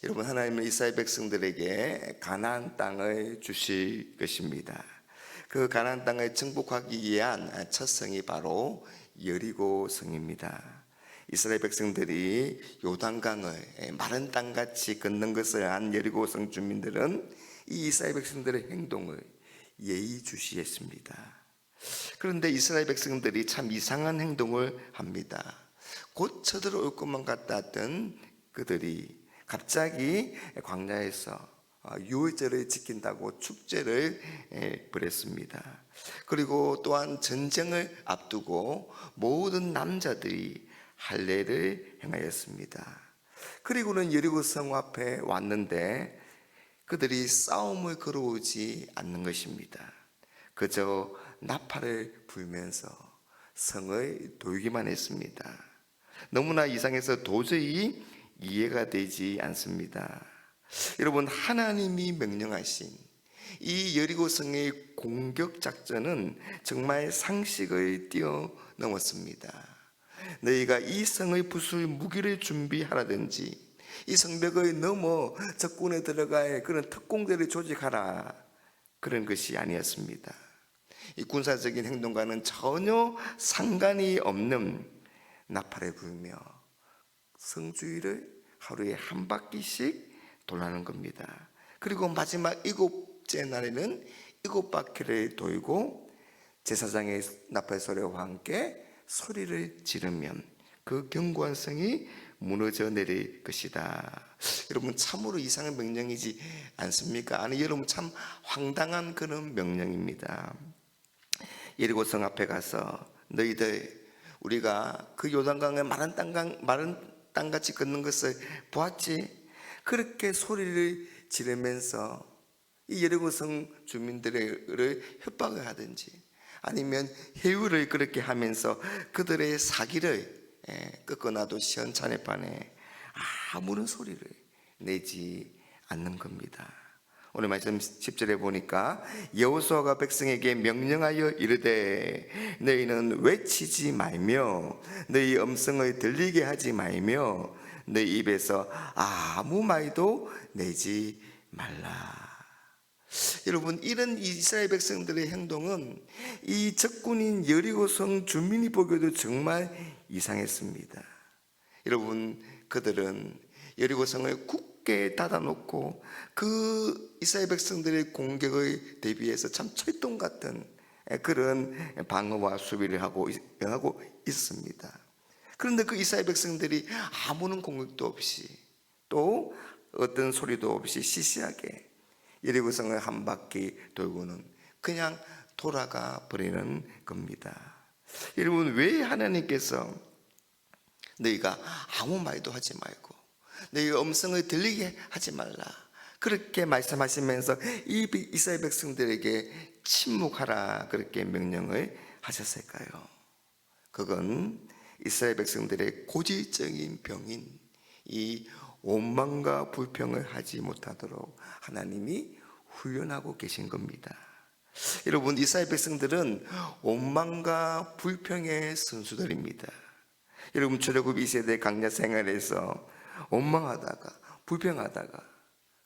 여러분, 하나님은 이스라엘 백성들에게 가나안 땅을 주실 것입니다. 그 가나안 땅을 정복하기 위한 첫 성이 바로 여리고 성입니다. 이스라엘 백성들이 요단강을 마른 땅같이 걷는 것을 안 여리고 성 주민들은 이 이스라엘 백성들의 행동을 예의주시했습니다. 그런데 이스라엘 백성들이 참 이상한 행동을 합니다. 곧 쳐들어올 것만 같았던 그들이 갑자기 광야에서 유월절을 지킨다고 축제를 벌였습니다. 그리고 또한 전쟁을 앞두고 모든 남자들이 할례를 행하였습니다. 그리고는 여리고 성 앞에 왔는데 그들이 싸움을 걸어오지 않는 것입니다. 그저 나팔을 불면서 성을 돌기만 했습니다. 너무나 이상해서 도저히 이해가 되지 않습니다. 여러분, 하나님이 명령하신 이 여리고성의 공격 작전은 정말 상식을 뛰어넘었습니다. 너희가 이 성의 부술 무기를 준비하라든지 이 성벽을 넘어 적군에 들어갈 그런 특공대를 조직하라, 그런 것이 아니었습니다. 이 군사적인 행동과는 전혀 상관이 없는 나팔을 불며 성주위를 하루에 한 바퀴씩 돌아가는 겁니다. 그리고 마지막 7째 날에는 7바퀴를 돌고 제사장의 나팔 소리와 함께 소리를 지르면 그 견고한 성이 무너져 내릴 것이다. 여러분, 참으로 이상한 명령이지 않습니까? 아니, 여러분, 참 황당한 그런 명령입니다. 여리고 성 앞에 가서 너희들, 우리가 그 요단강의 마른 땅같이 걷는 것을 보았지? 그렇게 소리를 지르면서 이 여리고 성 주민들을 협박을 하든지 아니면 해유를 그렇게 하면서 그들의 사기를 꺾어놔도 시원찮을 판에 아무런 소리를 내지 않는 겁니다. 오늘 말씀 10절에 보니까 여호수아가 백성에게 명령하여 이르되 너희는 외치지 말며 너희 음성을 들리게 하지 말며 너희 입에서 아무 말도 내지 말라. 여러분, 이런 이스라엘 백성들의 행동은 이 적군인 여리고성 주민이 보기에도 정말 이상했습니다. 여러분, 그들은 여리고성을 굳게 닫아놓고 그 이스라엘 백성들의 공격을 대비해서 참 철동 같은 그런 방어와 수비를 하고 있습니다. 그런데 그 이스라엘 백성들이 아무런 공격도 없이 또 어떤 소리도 없이 시시하게 여리고성을 한 바퀴 돌고는 그냥 돌아가 버리는 겁니다. 여러분, 왜 하나님께서 너희가 아무 말도 하지 말고 너희 음성을 들리게 하지 말라, 그렇게 말씀하시면서 이 이스라엘 백성들에게 침묵하라, 그렇게 명령을 하셨을까요? 그건 이스라엘 백성들의 고질적인 병인 이 원망과 불평을 하지 못하도록 하나님이 훈련하고 계신 겁니다. 여러분, 이스라엘 백성들은 원망과 불평의 선수들입니다. 여러분, 출애굽 2세대 강야 생활에서 원망하다가 불평하다가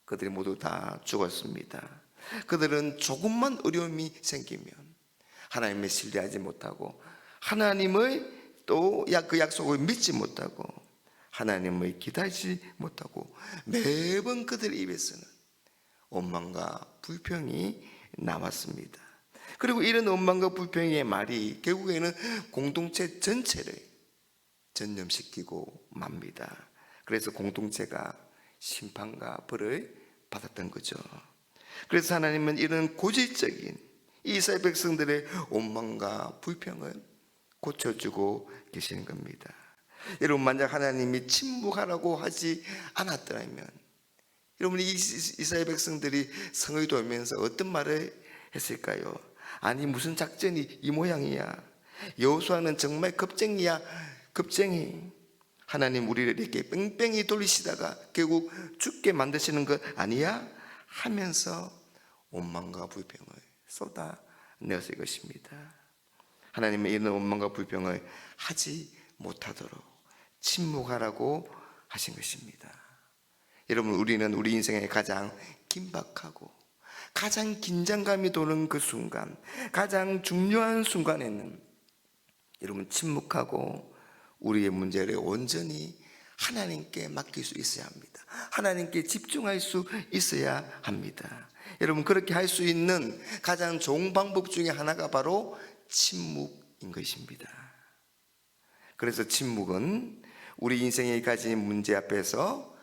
그들이 모두 다 죽었습니다. 그들은 조금만 어려움이 생기면 하나님을 신뢰하지 못하고 하나님을 또 그 약속을 믿지 못하고 하나님을 기다리지 못하고 매번 그들 입에서는 원망과 불평이 나왔습니다. 그리고 이런 원망과 불평의 말이 결국에는 공동체 전체를 전염시키고 맙니다. 그래서 공동체가 심판과 벌을 받았던 거죠. 그래서 하나님은 이런 고질적인 이스라엘 백성들의 원망과 불평을 고쳐주고 계시는 겁니다. 여러분, 만약 하나님이 침묵하라고 하지 않았더라면 여러분, 이 이스라엘 백성들이 성을 돌면서 어떤 말을 했을까요? 아니, 무슨 작전이 이 모양이야? 여호수아는 정말 겁쟁이야, 겁쟁이. 하나님, 우리를 이렇게 뺑뺑이 돌리시다가 결국 죽게 만드시는 것 아니야? 하면서 원망과 불평을 쏟아내었을 것입니다. 하나님은 이런 원망과 불평을 하지 못하도록 침묵하라고 하신 것입니다. 여러분, 우리는 우리 인생의 가장 긴박하고 가장 긴장감이 도는 그 순간, 가장 중요한 순간에는 여러분 침묵하고 우리의 문제를 온전히 하나님께 맡길 수 있어야 합니다. 하나님께 집중할 수 있어야 합니다. 여러분, 그렇게 할 수 있는 가장 좋은 방법 중에 하나가 바로 침묵인 것입니다. 그래서 침묵은 우리 인생에 가진 문제 앞에서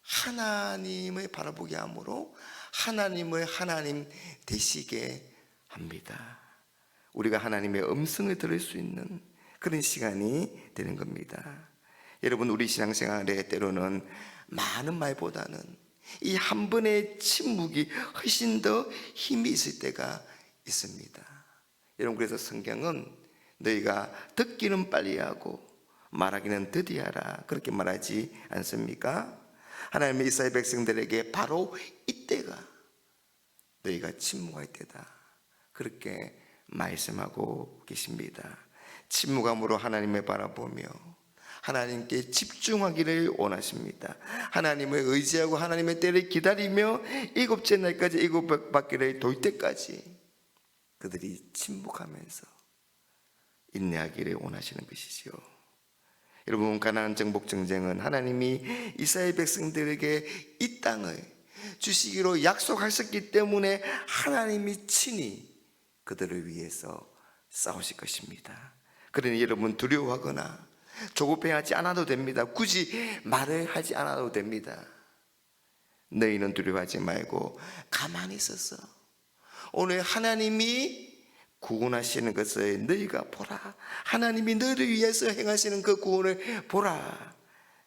하나님을 바라보게 함으로 하나님을 하나님 되시게 합니다. 우리가 하나님의 음성을 들을 수 있는 그런 시간이 되는 겁니다. 여러분, 우리 신앙생활에 때로는 많은 말보다는 이 한 번의 침묵이 훨씬 더 힘이 있을 때가 있습니다. 여러분, 그래서 성경은 너희가 듣기는 빨리 하고 말하기는 더디 하라, 그렇게 말하지 않습니까? 하나님의 이스라엘 백성들에게 바로 이때가 너희가 침묵할 때다, 그렇게 말씀하고 계십니다. 침묵함으로 하나님을 바라보며 하나님께 집중하기를 원하십니다. 하나님을 의지하고 하나님의 때를 기다리며 일곱째 날까지 일곱 바퀴를 돌 때까지 그들이 침묵하면서 인내하기를 원하시는 것이지요. 여러분, 가나안 정복 전쟁은 하나님이 이스라엘 백성들에게 이 땅을 주시기로 약속하셨기 때문에 하나님이 친히 그들을 위해서 싸우실 것입니다. 그러니 여러분, 두려워하거나 조급해하지 않아도 됩니다. 굳이 말을 하지 않아도 됩니다. 너희는 두려워하지 말고 가만히 있어서 오늘 하나님이 구원하시는 것을 너희가 보라. 하나님이 너희를 위해서 행하시는 그 구원을 보라,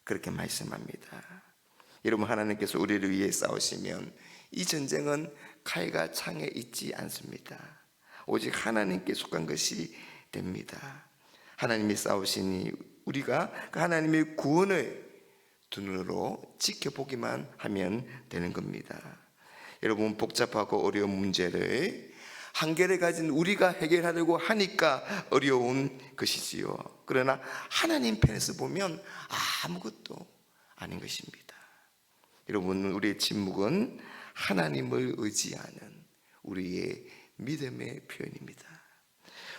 그렇게 말씀합니다. 여러분, 하나님께서 우리를 위해 싸우시면 이 전쟁은 칼과 창에 있지 않습니다. 오직 하나님께 속한 것이 됩니다. 하나님이 싸우시니 우리가 그 하나님의 구원을 두 눈으로 지켜보기만 하면 되는 겁니다. 여러분, 복잡하고 어려운 문제를 한계를 가진 우리가 해결하려고 하니까 어려운 것이지요. 그러나 하나님 편에서 보면 아무것도 아닌 것입니다. 여러분, 우리의 침묵은 하나님을 의지하는 우리의 믿음의 표현입니다.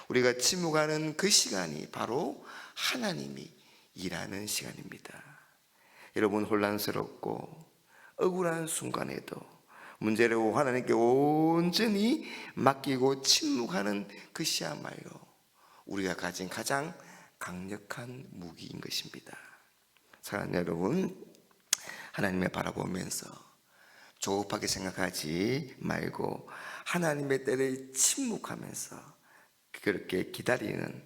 우리가 침묵하는 그 시간이 바로 하나님이 일하는 시간입니다. 여러분, 혼란스럽고 억울한 순간에도 문제를 하나님께 온전히 맡기고 침묵하는 것이야말로 우리가 가진 가장 강력한 무기인 것입니다. 사랑하는 여러분, 하나님을 바라보면서 조급하게 생각하지 말고 하나님의 때를 침묵하면서 그렇게 기다리는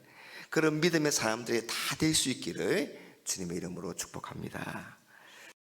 그런 믿음의 사람들이 다 될 수 있기를 주님의 이름으로 축복합니다.